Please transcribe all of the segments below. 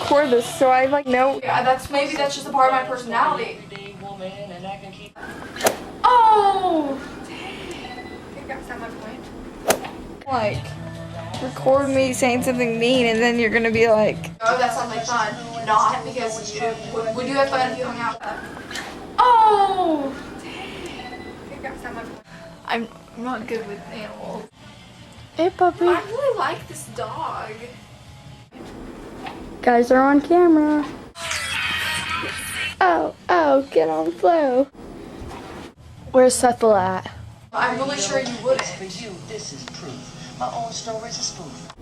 record this, so I like know. Yeah, maybe that's just a part of my personality. Oh! Dang. I think that's not my point. Like, record me saying something mean, and then you're gonna be like, Oh, that sounds like fun. Not because would you have fun if you hung out? Oh! Dang. I think that's not my point. I'm not good with animals. "Hey, puppy." I really like this dog. Guys are on camera. Oh, get on flow. Where's Cethel at? I'm really sure you wouldn't. For you, this is proof. My own story's a spoof.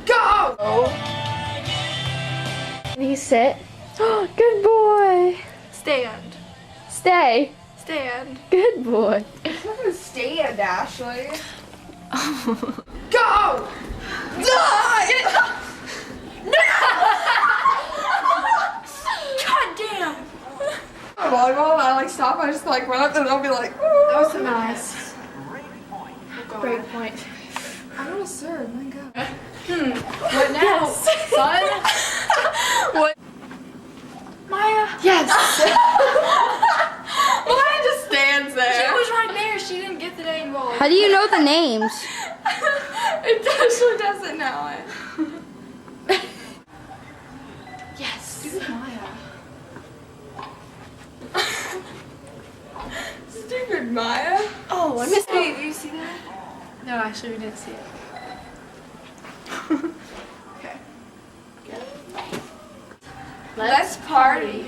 Go! Can he sit? Good boy. Stand. Stay. Stand. Good boy. It's not gonna stand, Ashley. Go! Die! God damn! Volleyball, I like stop, I just like run up and I'll be like, That was so nice. break point. I'm gonna serve, my God. What now, son? What? Maya. Yes. Maya just stands She there. was right there. She didn't get the name ball. How do you know the names? It actually doesn't know it. Yes. Stupid Maya. Stupid Maya. Oh, I missed it. Did you see that? No, actually, we didn't see it. Okay. Let's party.